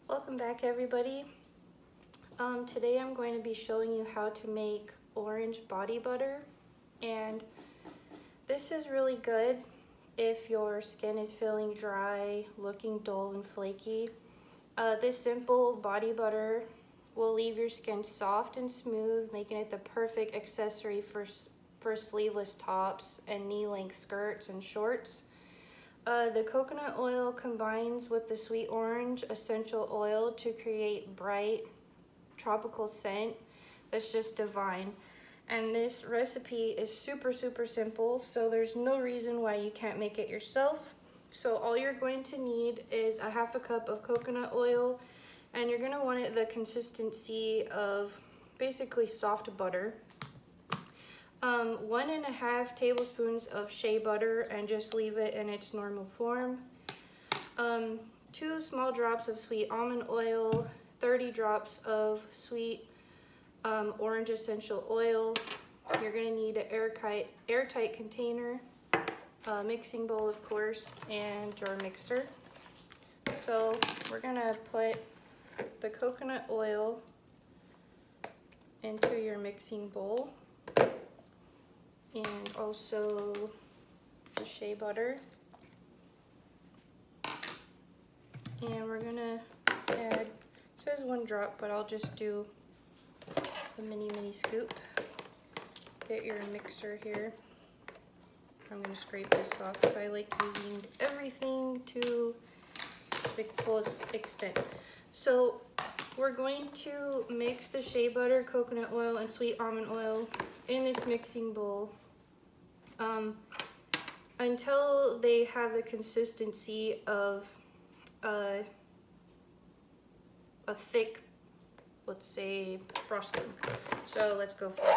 Welcome back, everybody. Today I'm going to be showing you how to make orange body butter, and this is really good if your skin is feeling dry, looking dull and flaky. This simple body butter will leave your skin soft and smooth, making it the perfect accessory for sleeveless tops and knee-length skirts and shorts. The coconut oil combines with the sweet orange essential oil to create bright tropical scent that's just divine. And this recipe is super simple, so there's no reason why you can't make it yourself. So all you're going to need is a half a cup of coconut oil, and you're going to want it the consistency of basically soft butter. 1.5 tablespoons of shea butter, and just leave it in its normal form. 2 small drops of sweet almond oil, 30 drops of sweet orange essential oil. You're going to need an airtight container, a mixing bowl of course, and jar mixer. So we're going to put the coconut oil into your mixing bowl, and also the shea butter. And we're gonna add, it says 1 drop, but I'll just do the mini scoop. Get your mixer here. I'm gonna scrape this off because I like using everything to its fullest extent. So we're going to mix the shea butter, coconut oil, and sweet almond oil in this mixing bowl until they have the consistency of a thick, let's say, frosting. So let's go for it.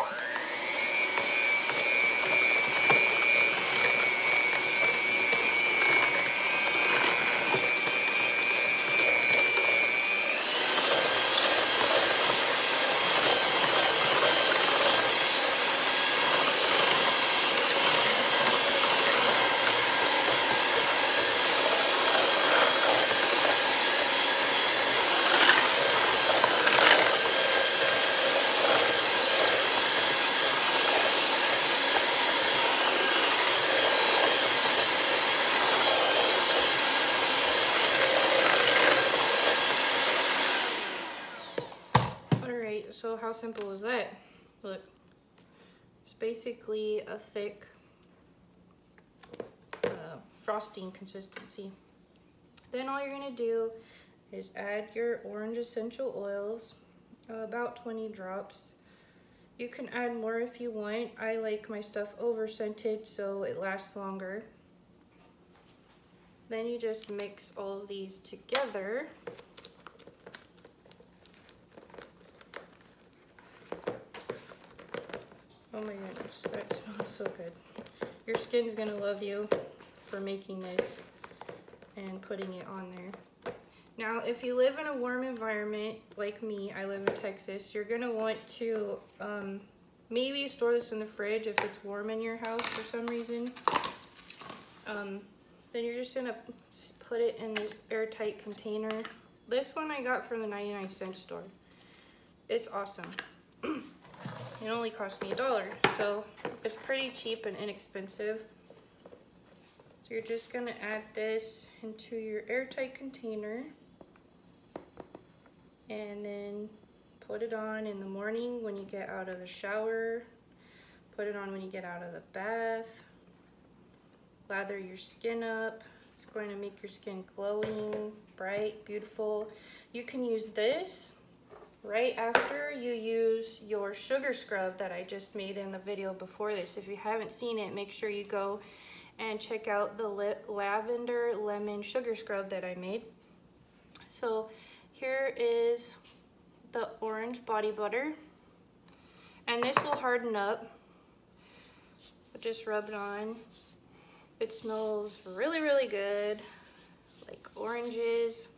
So how simple is that? Look, it's basically a thick frosting consistency. Then all you're gonna do is add your orange essential oils, about 20 drops. You can add more if you want. I like my stuff over scented so it lasts longer. Then you just mix all of these together. Oh my goodness, that smells so good. Your skin's gonna love you for making this and putting it on there. Now, if you live in a warm environment like me, I live in Texas, you're gonna want to maybe store this in the fridge if it's warm in your house for some reason. Then you're just gonna put it in this airtight container. This one I got from the 99-cent store. It's awesome. It only cost me $1, so it's pretty cheap and inexpensive. So you're just gonna add this into your airtight container, and then put it on in the morning when you get out of the shower. Put it on when you get out of the bath. Lather your skin up. It's going to make your skin glowing, bright, beautiful. You can use this right after you use your sugar scrub that I just made in the video before this. If you haven't seen it, make sure you go and check out the lavender lemon sugar scrub that I made. So here is the orange body butter, and this will harden up. Just rub it on. It smells really good, like oranges.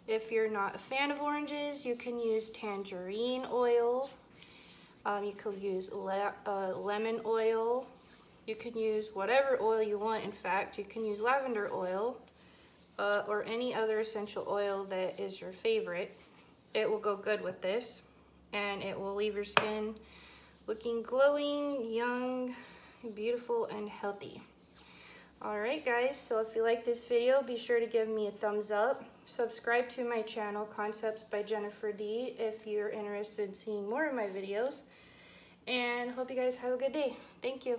If you're not a fan of oranges, you can use tangerine oil. You could use lemon oil. You can use whatever oil you want. In fact, you can use lavender oil. or any other essential oil that is your favorite. It will go good with this, and it will leave your skin looking glowing, young, beautiful, and healthy. Alright guys, so if you like this video, be sure to give me a thumbs up. Subscribe to my channel, Concepts by Jennifer D, if you're interested in seeing more of my videos. And hope you guys have a good day. Thank you.